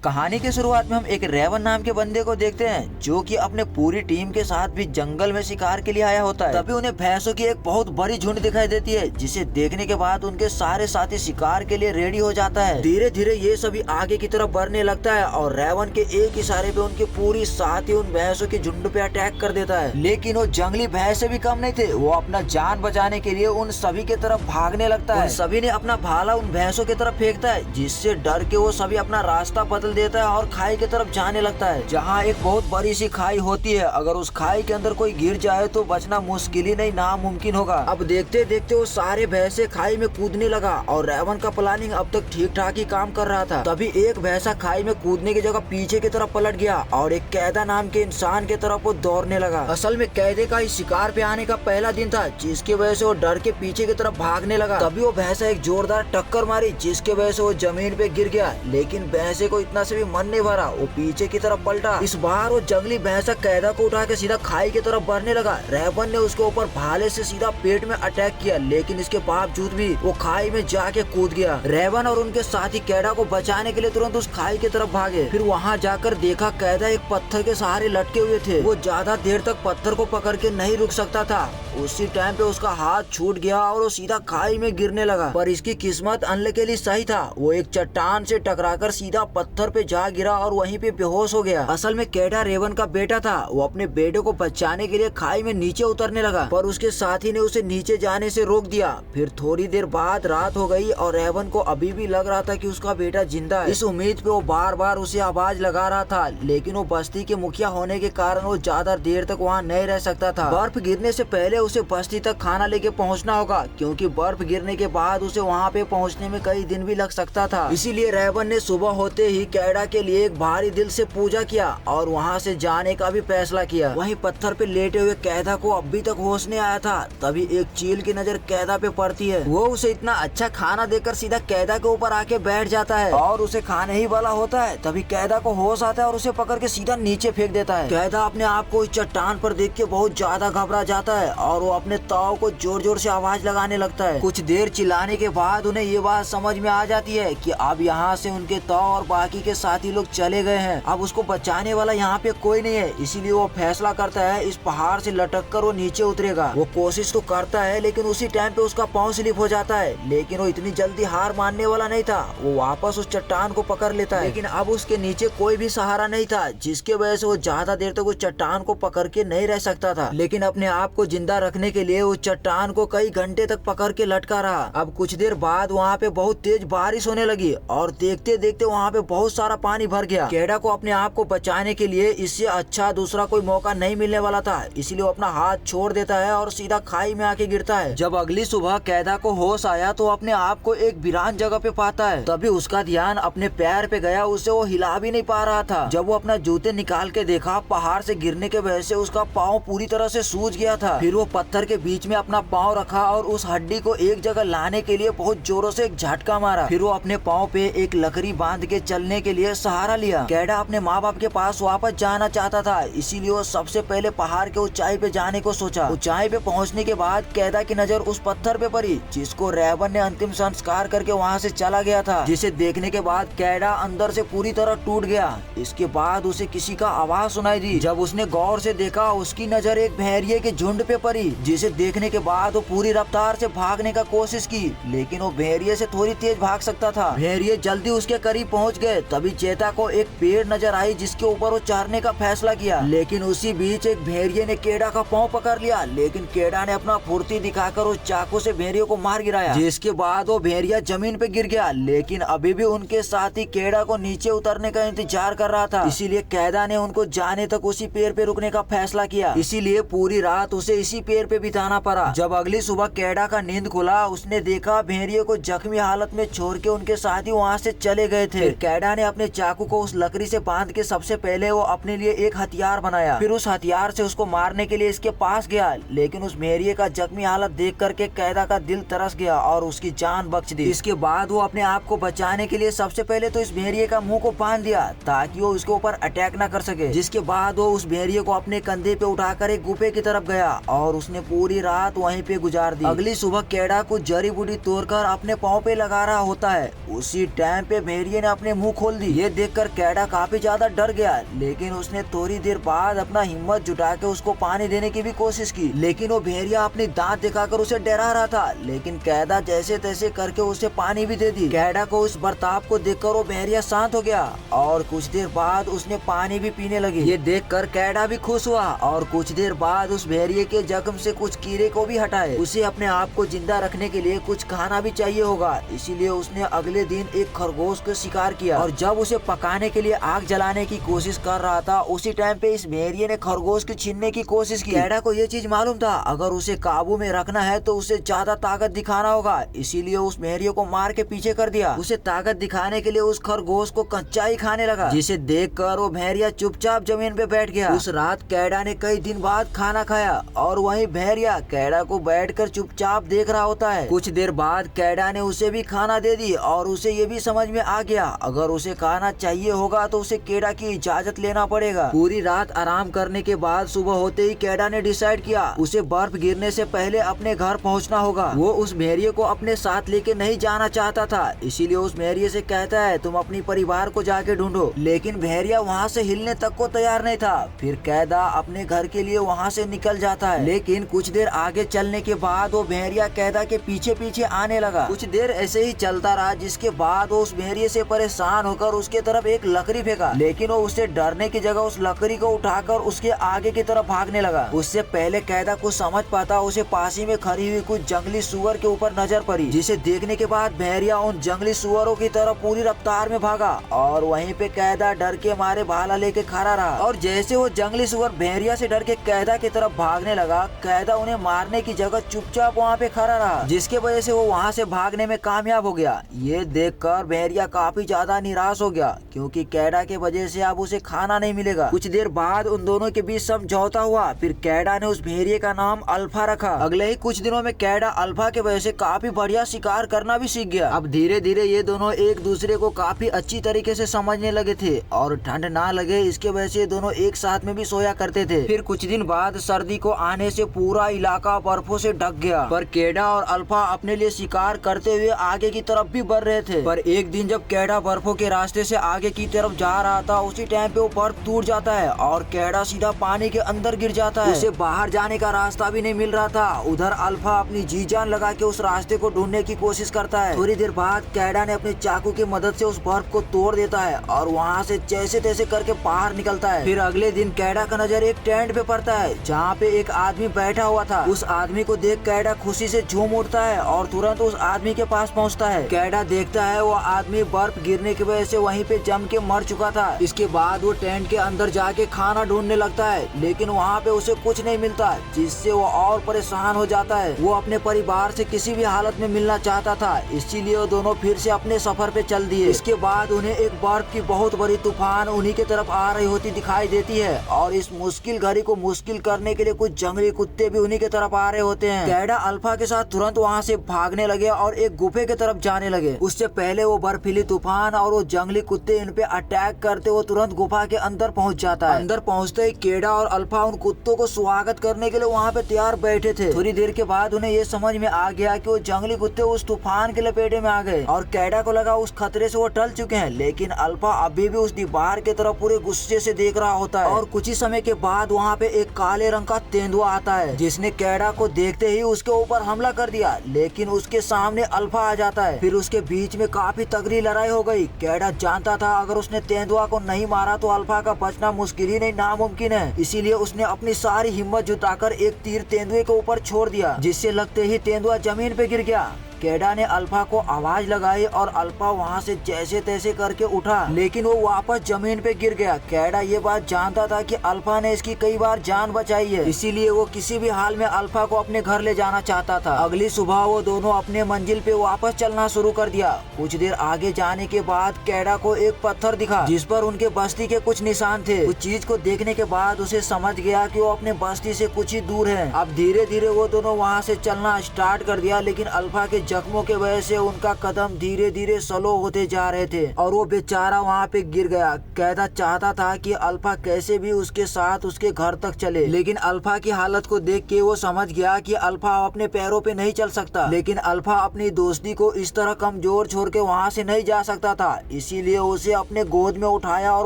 कहानी की शुरुआत में हम एक रेवन नाम के बंदे को देखते हैं जो कि अपने पूरी टीम के साथ भी जंगल में शिकार के लिए आया होता है। तभी उन्हें भैंसों की एक बहुत बड़ी झुंड दिखाई देती है, जिसे देखने के बाद उनके सारे साथी शिकार के लिए रेडी हो जाता है। धीरे धीरे ये सभी आगे की तरफ बढ़ने लगता है और रेवन के एक इशारे पे उनकी पूरी साथी उन भैंसों की झुंड पे अटैक कर देता है। लेकिन वो जंगली भैंस से भी कम नहीं थे, वो अपना जान बचाने के लिए उन सभी के तरफ भागने लगता है। सभी ने अपना भाला उन भैंसों की तरफ फेंकता है, जिससे डर के वो सभी अपना रास्ता बदल देता है और खाई की तरफ जाने लगता है, जहाँ एक बहुत बड़ी सी खाई होती है। अगर उस खाई के अंदर कोई गिर जाए तो बचना मुश्किल ही नहीं नामुमकिन होगा। अब देखते देखते वो सारे भैंसे खाई में कूदने लगा और रेवन का प्लानिंग अब तक ठीक ठाक ही काम कर रहा था। तभी एक भैंसा खाई में कूदने की जगह पीछे की तरफ पलट गया और एक कैदा नाम के इंसान की तरफ वो दौड़ने लगा। असल में कैदे का इस शिकार पे आने का पहला दिन था, जिसकी वजह से वो डर के पीछे की तरफ भागने लगा। तभी वो भैंसा एक जोरदार टक्कर मारी, जिसके वजह से वो जमीन पे गिर गया। लेकिन भैंसे को इतना से भी मन नहीं भरा, वो पीछे की तरफ पलटा। इस बार वो जंगली भैंसा कैदा को उठा के सीधा खाई की तरफ बढ़ने लगा। रेवन ने उसके ऊपर भाले से सीधा पेट में अटैक किया, लेकिन इसके बावजूद भी वो खाई में जाके कूद गया। रेवन और उनके साथी कैदा को बचाने के लिए तुरंत उस खाई की तरफ भागे। फिर वहाँ जाकर देखा कैदा एक पत्थर के सहारे लटके हुए थे। वो ज्यादा देर तक पत्थर को पकड़ के नहीं रुक सकता था। उसी टाइम पे उसका हाथ छूट गया और वो सीधा खाई में गिरने लगा। पर इसकी किस्मत अनलकीली सही था, वो एक चट्टान से टकराकर सीधा पत्थर पे जा गिरा और वहीं पे बेहोश हो गया। असल में कैडा रेवन का बेटा था। वो अपने बेटे को बचाने के लिए खाई में नीचे उतरने लगा, पर उसके साथी ने उसे नीचे जाने से रोक दिया। फिर थोड़ी देर बाद रात हो गई और रेवन को अभी भी लग रहा था कि उसका बेटा जिंदा है। इस उम्मीद पे वो बार बार उसे आवाज लगा रहा था, लेकिन वो बस्ती के मुखिया होने के कारण वो ज्यादा देर तक वहाँ नहीं रह सकता था। बर्फ गिरने से पहले उसे बस्ती तक खाना लेके पहुँचना होगा, क्योंकि बर्फ गिरने के बाद उसे वहाँ पे पहुँचने में कई दिन भी लग सकता था। इसीलिए रेवन ने सुबह होते ही कैडा के लिए एक भारी दिल से पूजा किया और वहाँ से जाने का भी फैसला किया। वहीं पत्थर पे लेटे हुए कैदा को अभी तक होश नहीं आया था। तभी एक चील की नजर कैदा पे पड़ती है। वो उसे इतना अच्छा खाना देकर सीधा कैदा के ऊपर आके बैठ जाता है और उसे खाने ही वाला होता है। तभी कैदा को होश आता है और उसे पकड़ के सीधा नीचे फेंक देता है। कैदा अपने आप को इस चट्टान पर देख के बहुत ज्यादा घबरा जाता है और वो अपने ताव को जोर जोर से आवाज लगाने लगता है। कुछ देर चिल्लाने के बाद उन्हें ये बात समझ में आ जाती है कि अब यहाँ से उनके ताव और बाकी के साथी लोग चले गए हैं। अब उसको बचाने वाला यहाँ पे कोई नहीं है, इसीलिए वो फैसला करता है इस पहाड़ से लटक कर वो नीचे उतरेगा। वो कोशिश तो करता है, लेकिन उसी टाइम पे उसका पाँव स्लिप हो जाता है। लेकिन वो इतनी जल्दी हार मानने वाला नहीं था। वो वापस उस चट्टान को पकड़ लेता है, लेकिन अब उसके नीचे कोई भी सहारा नहीं था, जिसके वजह से वो ज्यादा देर तक उस चट्टान को पकड़ के नहीं रह सकता था। लेकिन अपने आप को जिंदा रखने के लिए उस चट्टान को कई घंटे तक पकड़ के लटका रहा। अब कुछ देर बाद वहाँ पे बहुत तेज बारिश होने लगी और देखते देखते वहाँ पे बहुत सारा पानी भर गया। कैडा को अपने आप को बचाने के लिए इससे अच्छा दूसरा कोई मौका नहीं मिलने वाला था, इसलिए वो अपना हाथ छोड़ देता है और सीधा खाई में आके गिरता है। जब अगली सुबह कैदा को होश आया तो अपने आप को एक वीरान जगह पे पाता है। तभी उसका ध्यान अपने पैर पे गया, उसे वो हिला भी नहीं पा रहा था। जब वो अपना जूते निकाल के देखा, पहाड़ से गिरने के वजह से उसका पाँव पूरी तरह से सूज गया था। फिर वो पत्थर के बीच में अपना पाँव रखा और उस हड्डी को एक जगह लाने के लिए बहुत जोरों से एक झटका मारा। फिर वो अपने पाँव पे एक लकड़ी बांध के चलने के लिए सहारा लिया। कैडा अपने माँ बाप के पास वापस जाना चाहता था, इसीलिए वो सबसे पहले पहाड़ के ऊंचाई पे जाने को सोचा। ऊंचाई पे पहुंचने के बाद कैदा की नजर उस पत्थर पे पड़ी, जिसको रेवन ने अंतिम संस्कार करके वहाँ से चला गया था। जिसे देखने के बाद कैडा अंदर से पूरी तरह टूट गया। इसके बाद उसे किसी का आवाज सुनाई दी। जब उसने गौर से देखा, उसकी नजर एक भेड़िए के झुंड पे पड़ी, जिसे देखने के बाद वो पूरी रफ्तार से भागने का कोशिश की, लेकिन वो भेड़िए से थोड़ी तेज भाग सकता था। भेड़िए जल्दी उसके करीब पहुंच गए। तभी चेता को एक पेड़ नजर आई, जिसके ऊपर वो चढ़ने का फैसला किया। लेकिन उसी बीच एक भेड़िए ने कैडा का पाँव पकड़ लिया, लेकिन कैडा ने अपना फुर्ती दिखाकर उस चाकू से भेड़िए को मार गिराया, जिसके बाद वो भेड़िया जमीन पे गिर गया। लेकिन अभी भी उनके साथी कैडा को नीचे उतरने का इंतजार कर रहा था, इसीलिए कैदा ने उनको जाने तक उसी पेड़ पे रुकने का फैसला किया। इसीलिए पूरी रात उसे इसी पेड़ पे बिताना पड़ा। जब अगली सुबह कैडा का नींद खुला, उसने देखा भेड़िए को जख्मी हालत में छोड़ के उनके साथी वहाँ से चले गए थे। कैडा ने अपने चाकू को उस लकड़ी से बांध के सबसे पहले वो अपने लिए एक हथियार बनाया। फिर उस हथियार से उसको मारने के लिए इसके पास गया, लेकिन उस भेड़िए का जख्मी हालत देख करके कैदा का दिल तरस गया और उसकी जान बख्श दी। इसके बाद वो अपने आप को बचाने के लिए सबसे पहले तो इस भेड़िए का मुंह को बांध दिया, ताकि वो उसके ऊपर अटैक न कर सके। जिसके बाद वो उस भेड़िए को अपने कंधे पे उठाकर एक गुफे की तरफ गया और उसने पूरी रात वहीं पे गुजार दी। अगली सुबह कैडा कुछ जड़ी बूटी तोड़कर अपने पाँव पे लगा रहा होता है। उसी टाइम पे भेड़िए ने अपने मुंह खोल दी। ये देखकर कैडा काफी ज्यादा डर गया, लेकिन उसने थोड़ी देर बाद अपना हिम्मत जुटा के उसको पानी देने की भी कोशिश की, लेकिन वो भेड़िया अपनी दांत दिखाकर उसे डरा रहा था। लेकिन कैडा जैसे तैसे करके उसे पानी भी दे दी। कैडा को उस बर्ताव को देखकर वो भेड़िया शांत हो गया और कुछ देर बाद उसने पानी भी पीने लगी। ये देखकर कैडा भी खुश हुआ और कुछ देर बाद उस भेड़िए के जख्म से कुछ कीड़े को भी हटाए। उसे अपने आप को जिंदा रखने के लिए कुछ खाना भी चाहिए होगा, इसीलिए उसने अगले दिन एक खरगोश को शिकार किया और जब उसे पकाने के लिए आग जलाने की कोशिश कर रहा था, उसी टाइम पे इस भेड़िए ने खरगोश को छीनने की कोशिश की। कैडा को ये चीज मालूम था, अगर उसे काबू में रखना है तो उसे ज्यादा ताकत दिखाना होगा, इसीलिए उस भेड़िए को मार के पीछे कर दिया। उसे ताकत दिखाने के लिए उस खरगोश को कच्चा ही खाने लगा, जिसे देखकर वो भेड़िया चुपचाप जमीन पे बैठ गया। उस रात कैडा ने कई दिन बाद खाना खाया और वहीं भेड़िया कैडा को बैठकर चुपचाप देख रहा होता है। कुछ देर बाद कैडा ने उसे भी खाना दे दी और उसे ये भी समझ में आ गया अगर उसे खाना चाहिए होगा तो उसे कैडा की इजाजत लेना पड़ेगा। पूरी रात आराम करने के बाद सुबह होते ही कैडा ने डिसाइड किया उसे बर्फ गिरने से पहले अपने घर पहुंचना होगा। वो उस भेड़िए को अपने साथ लेके नहीं जाना चाहता था, इसीलिए उस भेड़िए से कहता है तुम अपनी परिवार को जाके ढूंढो, लेकिन भेड़िया वहाँ से हिलने तक को तैयार नहीं था। फिर कैदा अपने घर के लिए वहाँ से निकल जाता है, लेकिन कुछ देर आगे चलने के बाद वो भेड़िया कैदा के पीछे पीछे आने लगा। कुछ देर ऐसे ही चलता रहा, जिसके बाद वो उस भेड़िए से परेशान होकर उसके तरफ एक लकड़ी फेंका, लेकिन वो उससे डरने की जगह उस लकड़ी को उठाकर उसके आगे की तरफ भागने लगा। उससे पहले कैदा कुछ समझ पाता उसे पास ही में खड़ी हुई कुछ जंगली सुअर के ऊपर नजर पड़ी, जिसे देखने के बाद भेड़िया उन जंगली सुअरों की तरफ पूरी रफ्तार में भागा और वहीं पे कैदा डर के मारे भाला लेके खड़ा रहा। और जैसे वो जंगली सुअर भेड़िया से डर के कैदा की तरफ भागने लगा, कैदा उन्हें मारने की जगह चुपचाप वहाँ पे खड़ा रहा, जिसके वजह से वो वहाँ से भागने में कामयाब हो गया। ये देखकर भेड़िया काफी ज्यादा निराश हो गया, क्योंकि कैडा के वजह से अब उसे खाना नहीं मिलेगा। कुछ देर बाद उन दोनों के बीच समझौता हुआ, फिर कैडा ने उस भेड़िए का नाम अल्फा रखा। अगले ही कुछ दिनों में कैडा अल्फा के वजह से काफी बढ़िया शिकार करना भी सीख गया। अब धीरे धीरे ये दोनों एक दूसरे को काफी अच्छी तरीके से समझने लगे थे और ठंड ना लगे इसके वजह से दोनों एक साथ में भी सोया करते थे। फिर कुछ दिन बाद सर्दी को आने से पूरा इलाका बर्फों से ढक गया, पर कैडा और अल्फा अपने लिए शिकार करते हुए आगे की तरफ भी बढ़ रहे थे। पर एक दिन जब कैडा बर्फों के रास्ते से आगे की तरफ जा रहा था, उसी टाइम पे वो बर्फ टूट जाता है और कैडा सीधा पानी के अंदर गिर जाता है। उसे बाहर जाने का रास्ता भी नहीं मिल रहा था। उधर अल्फा अपनी जी जान लगा के उस रास्ते को ढूंढने की कोशिश करता है। थोड़ी देर बाद कैडा ने अपने चाकू की मदद से उस बर्फ को तोड़ देता है और वहाँ से जैसे तैसे करके बाहर निकलता है। फिर अगले दिन कैडा का नजर एक टेंट पे पड़ता है, जहाँ पे एक आदमी बैठा हुआ था। उस आदमी को देख कैडा खुशी से झूम उठता है और तुरंत उस आदमी के पास पहुँचता है। कैडा देखता है वो आदमी बर्फ गिरने की वजह से वहीं पे जम के मर चुका था। इसके बाद वो टेंट के अंदर जाके खाना ढूंढने लगता है, लेकिन वहाँ पे उसे कुछ नहीं मिलता, जिससे वो और परेशान हो जाता है। वो अपने परिवार से किसी भी हालत में मिलना चाहता था, इसीलिए वो दोनों फिर से अपने सफर पे चल दिए। इसके बाद उन्हें एक बर्फ की बहुत बड़ी तूफान उन्हीं के तरफ आ रही होती दिखाई देती है और इस मुश्किल घड़ी को मुश्किल करने के लिए कुछ जंगली कुत्ते भी उन्हीं के तरफ आ रहे होते हैं। कैडा अल्फा के साथ तुरंत वहाँ से भागने लगे और एक गुफे की तरफ जाने लगे। उससे पहले वो बर्फीली तूफान और वो जंगली कुत्ते इन पे अटैक करते वो तुरंत गुफा के अंदर पहुँच जाता है। अंदर पहुँचते ही कैडा और अल्फा उन कुत्तों को स्वागत करने के लिए वहाँ पे तैयार बैठे थे। थोड़ी देर के बाद उन्हें ये समझ में आ गया कि वो जंगली कुत्ते उस तूफान के लपेटे में आ गए और कैडा को लगा उस खतरे से वो टल चुके हैं, लेकिन अल्फा अभी भी उस दीवार की तरफ पूरे गुस्से से देख रहा होता है। और कुछ ही समय के बाद वहाँ पे एक काले रंग का तेंदुआ आता है, जिसने कैडा को देखते ही उसके ऊपर हमला कर दिया, लेकिन उसके सामने अल्फा आ जाता है। फिर उसके बीच में काफी तगड़ी लड़ाई हो गई। कैडा जानता था अगर उसने तेंदुआ को नहीं मारा तो अल्फा का बचना मुश्किल ही नहीं नामुमकिन है, इसीलिए उसने अपनी सारी हिम्मत जुटाकर एक तीर तेंदुए के ऊपर छोड़ दिया, जिससे लगते ही तेंदुआ जमीन पे गिर गया। कैडा ने अल्फा को आवाज लगाई और अल्फा वहाँ से जैसे तैसे करके उठा, लेकिन वो वापस जमीन पे गिर गया। कैडा ये बात जानता था कि अल्फा ने इसकी कई बार जान बचाई है, इसीलिए वो किसी भी हाल में अल्फा को अपने घर ले जाना चाहता था। अगली सुबह वो दोनों अपने मंजिल पे वापस चलना शुरू कर दिया। कुछ देर आगे जाने के बाद कैडा को एक पत्थर दिखा, जिस पर उनके बस्ती के कुछ निशान थे। उस चीज को देखने के बाद उसे समझ गया कि वो अपने बस्ती से कुछ ही दूर है। अब धीरे धीरे वो दोनों वहाँ से चलना स्टार्ट कर दिया, लेकिन अल्फा के जख्मों के वजह से उनका कदम धीरे धीरे स्लो होते जा रहे थे और वो बेचारा वहाँ पे गिर गया। कैदा चाहता था कि अल्फा कैसे भी उसके साथ उसके घर तक चले, लेकिन अल्फा की हालत को देख के वो समझ गया कि अल्फा अपने पैरों पे नहीं चल सकता। लेकिन अल्फा अपनी दोस्ती को इस तरह कमजोर छोड़ के वहाँ से नहीं जा सकता था, इसीलिए उसे अपने गोद में उठाया और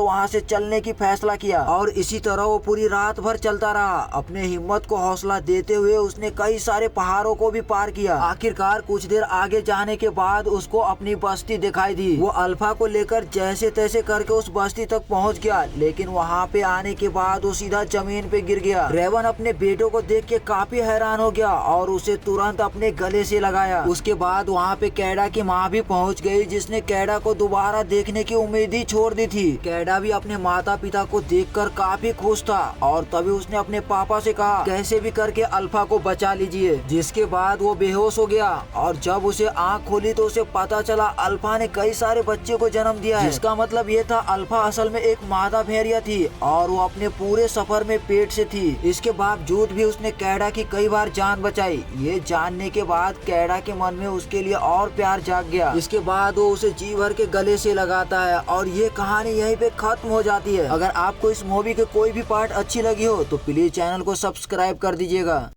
वहाँ से चलने की फैसला किया। और इसी तरह वो पूरी रात भर चलता रहा। अपने हिम्मत को हौसला देते हुए उसने कई सारे पहाड़ों को भी पार किया। आखिरकार कुछ देर आगे जाने के बाद उसको अपनी बस्ती दिखाई दी। वो अल्फा को लेकर जैसे तैसे करके उस बस्ती तक पहुंच गया, लेकिन वहां पे आने के बाद वो सीधा जमीन पे गिर गया। रेवन अपने बेटों को देख के काफी हैरान हो गया और उसे तुरंत अपने गले से लगाया। उसके बाद वहाँ पे कैडा की माँ भी पहुँच गयी, जिसने कैडा को दोबारा देखने की उम्मीद ही छोड़ दी थी। कैडा भी अपने माता पिता को देखकर काफी खुश था और तभी उसने अपने पापा से कहा कैसे भी करके अल्फा को बचा लीजिए। जिसके बाद वो बेहोश हो गया और जब उसे आँख खोली तो उसे पता चला अल्फा ने कई सारे बच्चे को जन्म दिया है। जिसका मतलब ये था अल्फा असल में एक मादा भेड़िया थी और वो अपने पूरे सफर में पेट से थी। इसके बावजूद भी उसने कैडा की कई बार जान बचाई। ये जानने के बाद कैडा के मन में उसके लिए और प्यार जाग गया। इसके बाद वो उसे जी भर के गले से लगाता है और ये कहानी यहीं पे खत्म हो जाती है। अगर आपको इस मूवी के कोई भी पार्ट अच्छी लगी हो तो प्लीज चैनल को सब्सक्राइब कर दीजिएगा।